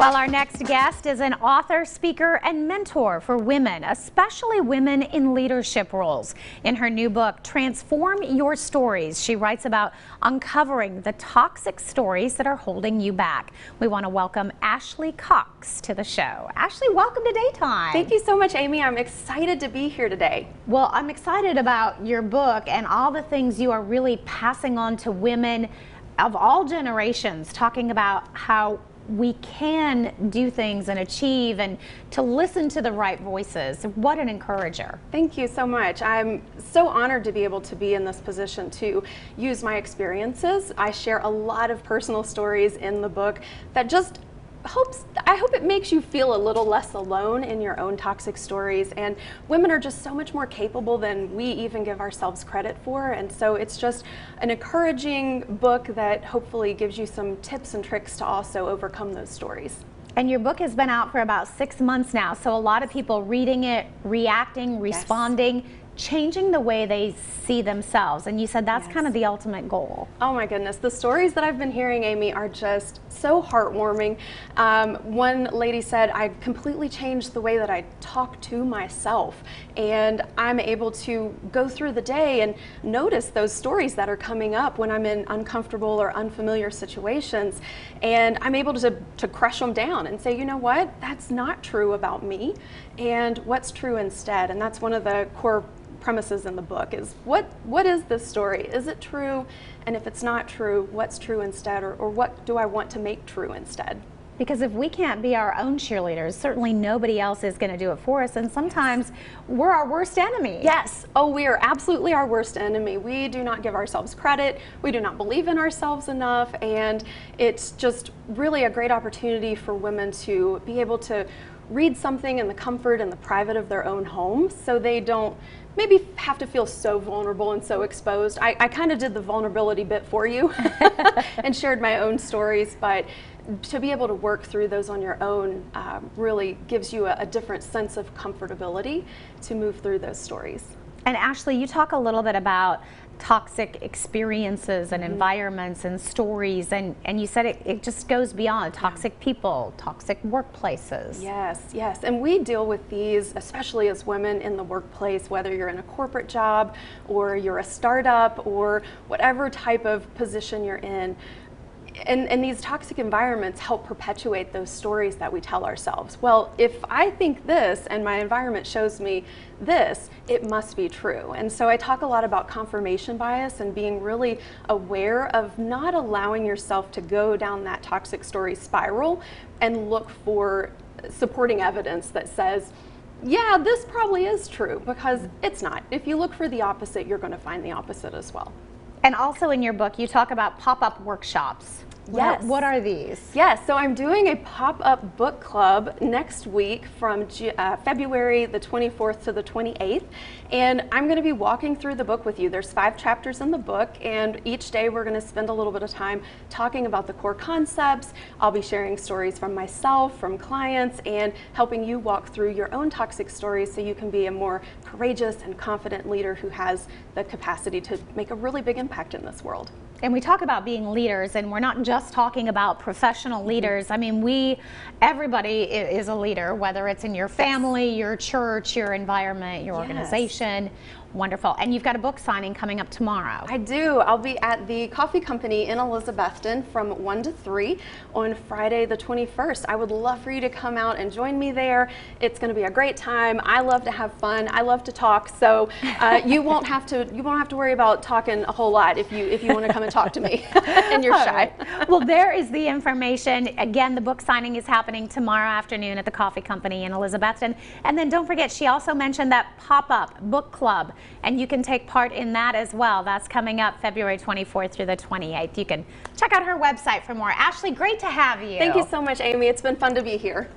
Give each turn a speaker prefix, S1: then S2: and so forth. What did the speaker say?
S1: Well, our next guest is an author, speaker, and mentor for women, especially women in leadership roles. In her new book, Transform Your Stories, she writes about uncovering the toxic stories that are holding you back. We want to welcome Ashley Cox to the show. Ashley, welcome to Daytime.
S2: Thank you so much, Amy. I'm excited to be here today.
S1: Well, I'm excited about your book and all the things you are really passing on to women of all generations, talking about how we can do things and achieve and to listen to the right voices. What an encourager.
S2: Thank you so much. I'm so honored to be able to be in this position to use my experiences. I share a lot of personal stories in the book that just I hope it makes you feel a little less alone in your own toxic stories. And women are just so much more capable than we even give ourselves credit for. And so it's just an encouraging book that hopefully gives you some tips and tricks to also overcome those stories.
S1: And your book has been out for about 6 months now. So a lot of people reading it, reacting, responding, changing the way they see themselves. And you said that's kind of the ultimate goal.
S2: Oh my goodness. The stories that I've been hearing, Amy, are just so heartwarming. One lady said, I completely changed the way that I talk to myself. And I'm able to go through the day and notice those stories that are coming up when I'm in uncomfortable or unfamiliar situations. And I'm able to crush them down and say, you know what, that's not true about me. And what's true instead? And that's one of the core premises in the book is what is this story? Is it true? And if it's not true, what's true instead? Or what do I want to make true instead?
S1: Because if we can't be our own cheerleaders, certainly nobody else is going to do it for us. And sometimes we're our worst enemy.
S2: Yes. Oh, we are absolutely our worst enemy. We do not give ourselves credit. We do not believe in ourselves enough. And it's just really a great opportunity for women to be able to read something in the comfort and the private of their own home so they don't maybe have to feel so vulnerable and so exposed. I kind of did the vulnerability bit for you and shared my own stories, but to be able to work through those on your own really gives you a different sense of comfortability to move through those stories.
S1: And Ashley, you talk a little bit about toxic experiences and environments and stories, and you said it just goes beyond toxic people, toxic workplaces.
S2: Yes, yes, and we deal with these, especially as women in the workplace, whether you're in a corporate job or you're a startup or whatever type of position you're in. And these toxic environments help perpetuate those stories that we tell ourselves. Well, if I think this and my environment shows me this, it must be true. And so I talk a lot about confirmation bias and being really aware of not allowing yourself to go down that toxic story spiral and look for supporting evidence that says, yeah, this probably is true, because it's not. If you look for the opposite, you're going to find the opposite as well.
S1: And also in your book, you talk about pop-up workshops.
S2: Yes.
S1: What are these?
S2: Yes, so I'm doing a pop-up book club next week from February the 24th to the 28th, and I'm going to be walking through the book with you. There's 5 chapters in the book, and each day we're going to spend a little bit of time talking about the core concepts. I'll be sharing stories from myself, from clients, and helping you walk through your own toxic stories so you can be a more courageous and confident leader who has the capacity to make a really big impact in this world.
S1: And we talk about being leaders, and we're not just talking about professional leaders. I mean, everybody is a leader, whether it's in your family, your church, your environment, your organization. Wonderful. And you've got a book signing coming up tomorrow.
S2: I do. I'll be at the Coffee Company in Elizabethton from 1 to 3 on Friday the 21st. I would love for you to come out and join me there. It's going to be a great time. I love to have fun. I love to talk. So you won't have to worry about talking a whole lot if you want to come and talk to me and you're shy.
S1: Right. Well, there is the information. Again, the book signing is happening tomorrow afternoon at the Coffee Company in Elizabethton. And then don't forget, she also mentioned that pop-up book club, and you can take part in that as well. That's coming up February 24th through the 28th. You can check out her website for more. Ashley, great to have you.
S2: Thank you so much, Amy. It's been fun to be here.